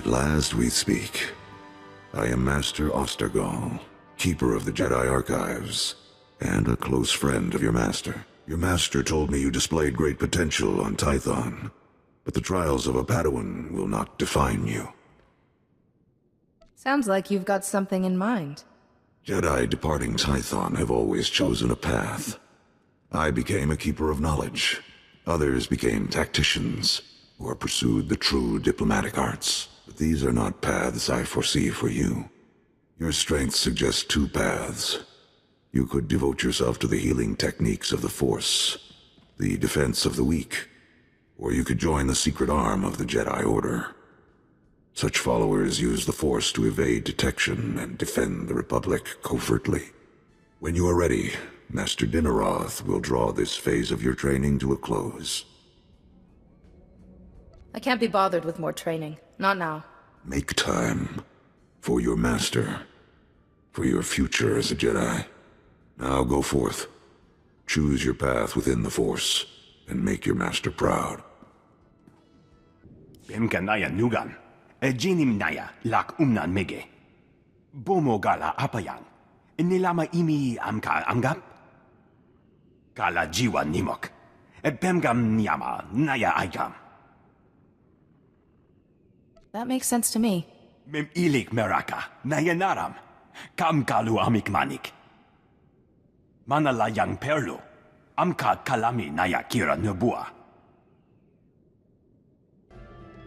last we speak. I am Master Ostar-Gal, keeper of the Jedi Archives, and a close friend of your master. Your master told me you displayed great potential on Tython, but the trials of a Padawan will not define you. Sounds like you've got something in mind. Jedi departing Tython have always chosen a path. I became a keeper of knowledge. Others became tacticians, or pursued the true diplomatic arts. But these are not paths I foresee for you. Your strength suggests two paths. You could devote yourself to the healing techniques of the Force, the defense of the weak, or you could join the secret arm of the Jedi Order. Such followers use the Force to evade detection and defend the Republic covertly. When you are ready, Master Dinneroth will draw this phase of your training to a close. I can't be bothered with more training. Not now. Make time. For your master. For your future as a Jedi. Now go forth. Choose your path within the Force, and make your master proud. Bimkanaya nugan. Ejinim naya lak umnan mege. Bomo gala apayan. Nilama imi amka amgam? Gala jiwa nimok. Bemgam nyama naya aigam. That makes sense to me. Mim ilik meraka nayanaram. Kam kalu amik manik. Manalayang perlu. Amka kalami naya kira nubua.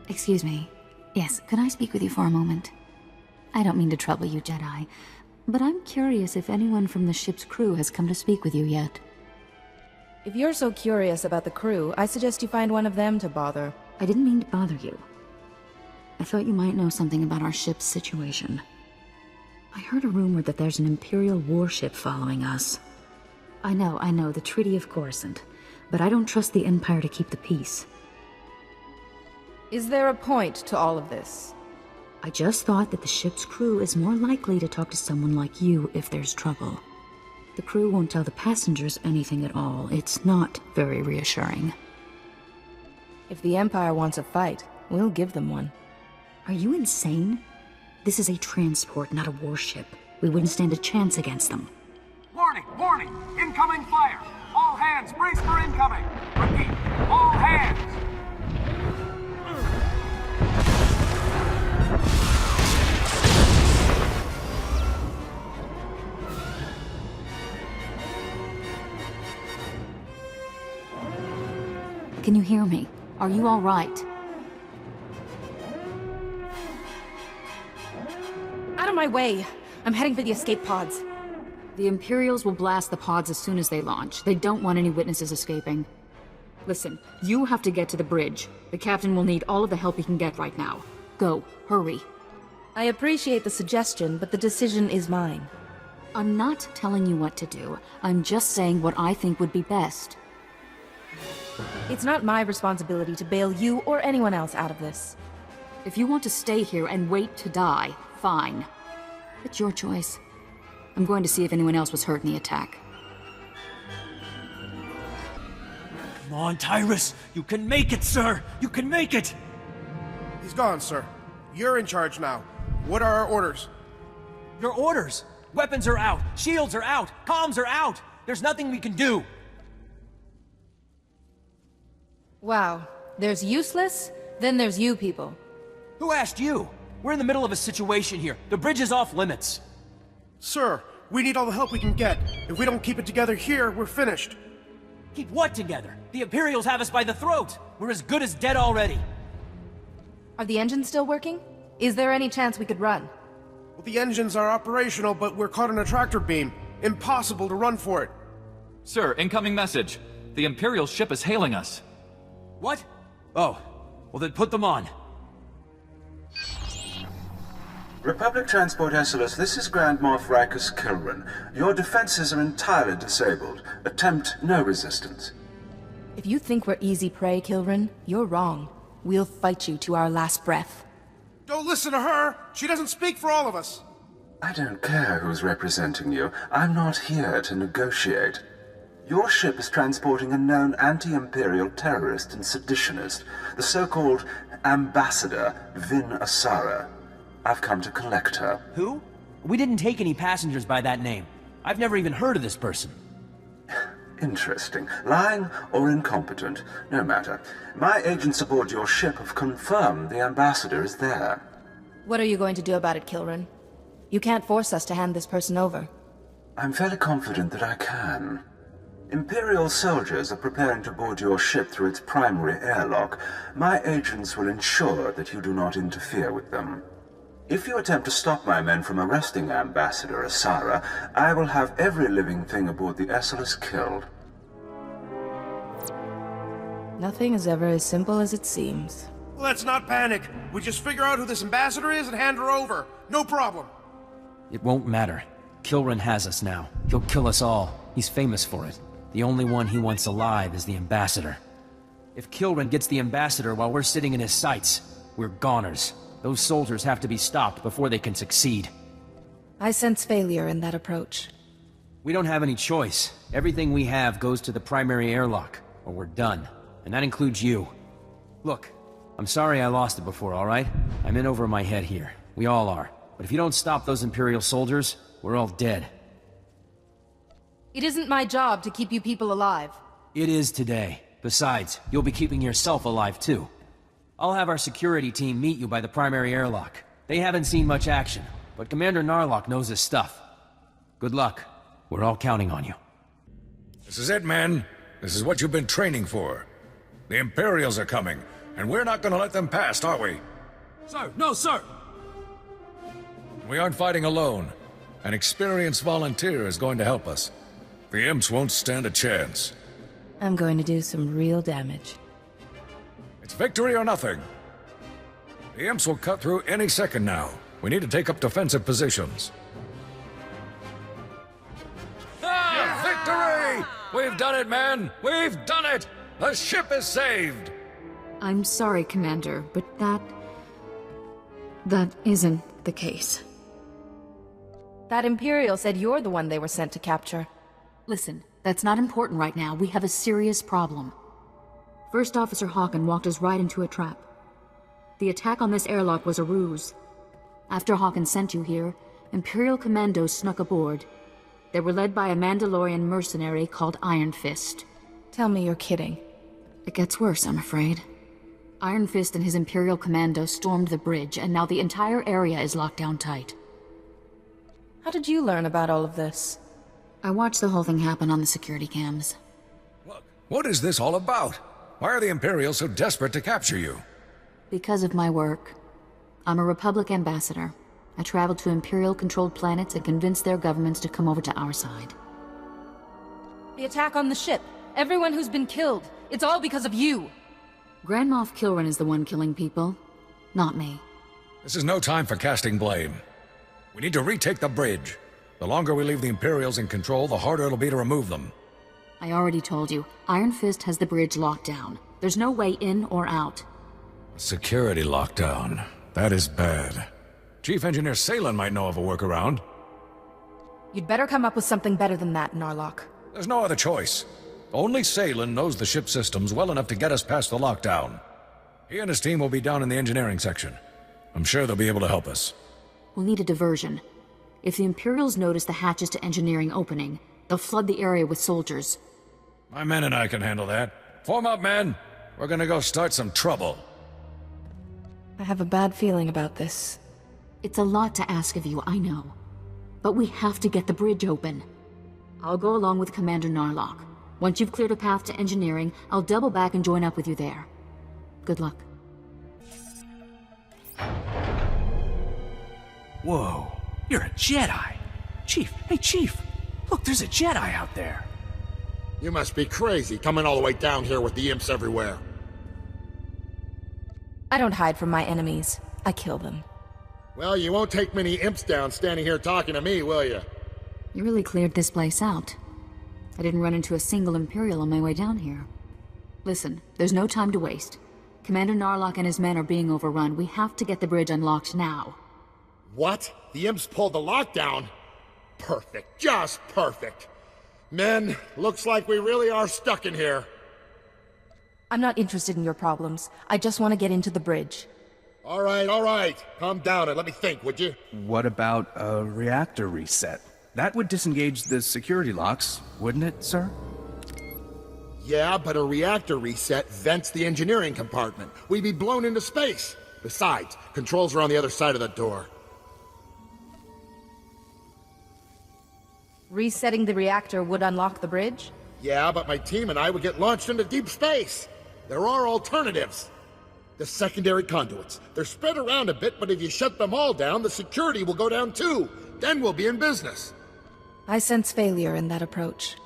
Excuse me. Yes, could I speak with you for a moment? I don't mean to trouble you, Jedi, but I'm curious if anyone from the ship's crew has come to speak with you yet. If you're so curious about the crew, I suggest you find one of them to bother. I didn't mean to bother you. I thought you might know something about our ship's situation. I heard a rumor that there's an Imperial warship following us. I know, the Treaty of Coruscant, but I don't trust the Empire to keep the peace. Is there a point to all of this? I just thought that the ship's crew is more likely to talk to someone like you if there's trouble. The crew won't tell the passengers anything at all. It's not very reassuring. If the Empire wants a fight, we'll give them one. Are you insane? This is a transport, not a warship. We wouldn't stand a chance against them. Warning! Warning! Incoming fire! All hands, brace for incoming! Repeat, all hands! Can you hear me? Are you all right? Out of my way! I'm heading for the escape pods. The Imperials will blast the pods as soon as they launch. They don't want any witnesses escaping. Listen, you have to get to the bridge. The captain will need all of the help he can get right now. Go, hurry. I appreciate the suggestion, but the decision is mine. I'm not telling you what to do. I'm just saying what I think would be best. It's not my responsibility to bail you or anyone else out of this. If you want to stay here and wait to die, fine. It's your choice. I'm going to see if anyone else was hurt in the attack. Come on, Tyrus! You can make it, sir! You can make it! He's gone, sir. You're in charge now. What are our orders? Your orders! Weapons are out! Shields are out! Comms are out! There's nothing we can do! Wow. There's useless, then there's you people. Who asked you? We're in the middle of a situation here. The bridge is off limits. Sir, we need all the help we can get. If we don't keep it together here, we're finished. Keep what together? The Imperials have us by the throat! We're as good as dead already! Are the engines still working? Is there any chance we could run? Well, the engines are operational, but we're caught in a tractor beam. Impossible to run for it. Sir, incoming message. The Imperial ship is hailing us. What? Oh. Well then put them on. Republic Transport Esseles, this is Grand Moff Kilran. Your defenses are entirely disabled. Attempt no resistance. If you think we're easy prey, Kilran, you're wrong. We'll fight you to our last breath. Don't listen to her! She doesn't speak for all of us! I don't care who's representing you. I'm not here to negotiate. Your ship is transporting a known anti-Imperial terrorist and seditionist, the so-called Ambassador Vin Asara. I've come to collect her. Who? We didn't take any passengers by that name. I've never even heard of this person. Interesting. Lying or incompetent, no matter. My agents aboard your ship have confirmed the ambassador is there. What are you going to do about it, Kilran? You can't force us to hand this person over. I'm fairly confident that I can. Imperial soldiers are preparing to board your ship through its primary airlock. My agents will ensure that you do not interfere with them. If you attempt to stop my men from arresting Ambassador Asara, I will have every living thing aboard the Esseles killed. Nothing is ever as simple as it seems. Let's not panic. We just figure out who this ambassador is and hand her over. No problem. It won't matter. Kilran has us now. He'll kill us all. He's famous for it. The only one he wants alive is the ambassador. If Kilran gets the ambassador while we're sitting in his sights, we're goners. Those soldiers have to be stopped before they can succeed. I sense failure in that approach. We don't have any choice. Everything we have goes to the primary airlock, or we're done. And that includes you. Look, I'm sorry I lost it before, alright? I'm in over my head here. We all are. But if you don't stop those Imperial soldiers, we're all dead. It isn't my job to keep you people alive. It is today. Besides, you'll be keeping yourself alive too. I'll have our security team meet you by the primary airlock. They haven't seen much action, but Commander Narlock knows his stuff. Good luck. We're all counting on you. This is it, men. This is what you've been training for. The Imperials are coming, and we're not gonna let them past, are we? Sir, no, sir! We aren't fighting alone. An experienced volunteer is going to help us. The imps won't stand a chance. I'm going to do some real damage. It's victory or nothing. The imps will cut through any second now. We need to take up defensive positions. Victory! We've done it, man! We've done it! The ship is saved! I'm sorry, Commander, but that isn't the case. That Imperial said you're the one they were sent to capture. Listen, that's not important right now. We have a serious problem. First Officer Hawken walked us right into a trap. The attack on this airlock was a ruse. After Hawken sent you here, Imperial commandos snuck aboard. They were led by a Mandalorian mercenary called Iron Fist. Tell me you're kidding. It gets worse, I'm afraid. Iron Fist and his Imperial commandos stormed the bridge, and now the entire area is locked down tight. How did you learn about all of this? I watched the whole thing happen on the security cams. What is this all about? Why are the Imperials so desperate to capture you? Because of my work. I'm a Republic ambassador. I traveled to Imperial-controlled planets and convinced their governments to come over to our side. The attack on the ship. Everyone who's been killed. It's all because of you. Grand Moff Kilran is the one killing people, not me. This is no time for casting blame. We need to retake the bridge. The longer we leave the Imperials in control, the harder it'll be to remove them. I already told you, Iron Fist has the bridge locked down. There's no way in or out. Security lockdown. That is bad. Chief Engineer Salen might know of a workaround. You'd better come up with something better than that, Narlock. There's no other choice. Only Salen knows the ship systems well enough to get us past the lockdown. He and his team will be down in the engineering section. I'm sure they'll be able to help us. We'll need a diversion. If the Imperials notice the hatches to engineering opening, they'll flood the area with soldiers. My men and I can handle that. Form up, men! We're gonna go start some trouble. I have a bad feeling about this. It's a lot to ask of you, I know. But we have to get the bridge open. I'll go along with Commander Narlock. Once you've cleared a path to engineering, I'll double back and join up with you there. Good luck. Whoa, you're a Jedi. Chief, hey Chief, look, there's a Jedi out there. You must be crazy, coming all the way down here with the imps everywhere. I don't hide from my enemies. I kill them. Well, you won't take many imps down standing here talking to me, will you? You really cleared this place out. I didn't run into a single Imperial on my way down here. Listen, there's no time to waste. Commander Narlock and his men are being overrun. We have to get the bridge unlocked now. What? The imps pulled the lockdown? Perfect. Just perfect. Men, looks like we really are stuck in here. I'm not interested in your problems. I just want to get into the bridge. All right. Calm down and let me think, would you? What about a reactor reset? That would disengage the security locks, wouldn't it, sir? Yeah, but a reactor reset vents the engineering compartment. We'd be blown into space. Besides, controls are on the other side of the door. Resetting the reactor would unlock the bridge? Yeah, but my team and I would get launched into deep space. There are alternatives. The secondary conduits. They're spread around a bit, but if you shut them all down, the security will go down too. Then we'll be in business. I sense failure in that approach.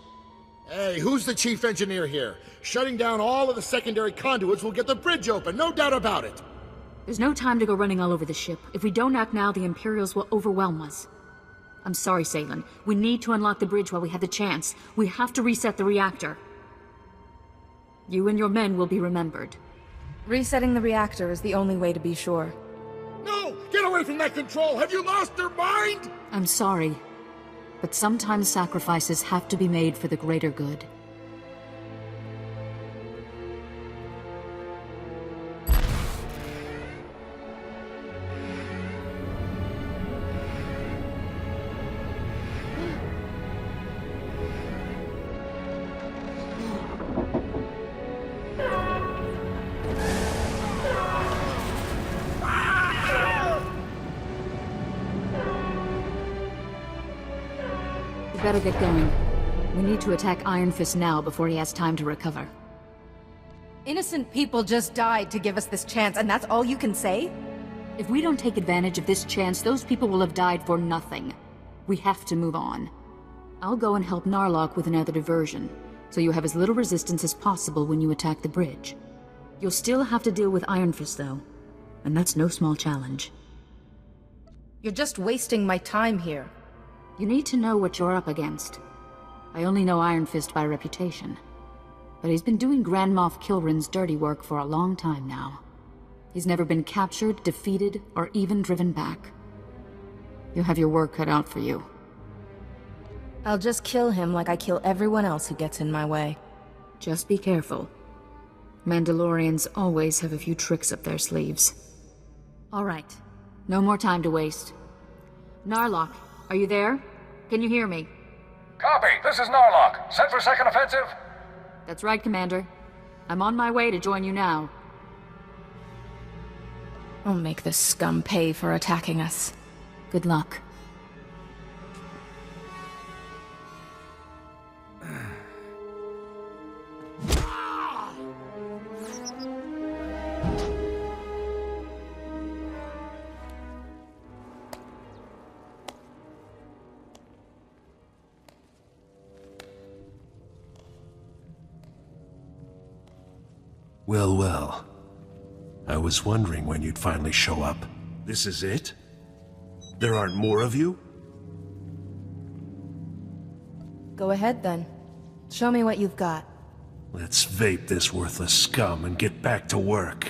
Hey, who's the chief engineer here? Shutting down all of the secondary conduits will get the bridge open, no doubt about it. There's no time to go running all over the ship. If we don't act now, the Imperials will overwhelm us. I'm sorry, Salen. We need to unlock the bridge while we have the chance. We have to reset the reactor. You and your men will be remembered. Resetting the reactor is the only way to be sure. No! Get away from that control! Have you lost your mind? I'm sorry, but sometimes sacrifices have to be made for the greater good. Better get going. We need to attack Iron Fist now before he has time to recover. Innocent people just died to give us this chance, and that's all you can say? If we don't take advantage of this chance, those people will have died for nothing. We have to move on. I'll go and help Narlock with another diversion, so you have as little resistance as possible when you attack the bridge. You'll still have to deal with Iron Fist, though, and that's no small challenge. You're just wasting my time here. You need to know what you're up against. I only know Iron Fist by reputation, but he's been doing Grand Moff Kilran's dirty work for a long time now. He's never been captured, defeated, or even driven back. You'll have your work cut out for you. I'll just kill him like I kill everyone else who gets in my way. Just be careful. Mandalorians always have a few tricks up their sleeves. All right. No more time to waste. Narlock, are you there? Can you hear me? Copy. This is Narlock. Set for second offensive? That's right, Commander. I'm on my way to join you now. I'll make this scum pay for attacking us. Good luck. Well. I was wondering when you'd finally show up. This is it? There aren't more of you? Go ahead, then. Show me what you've got. Let's vape this worthless scum and get back to work.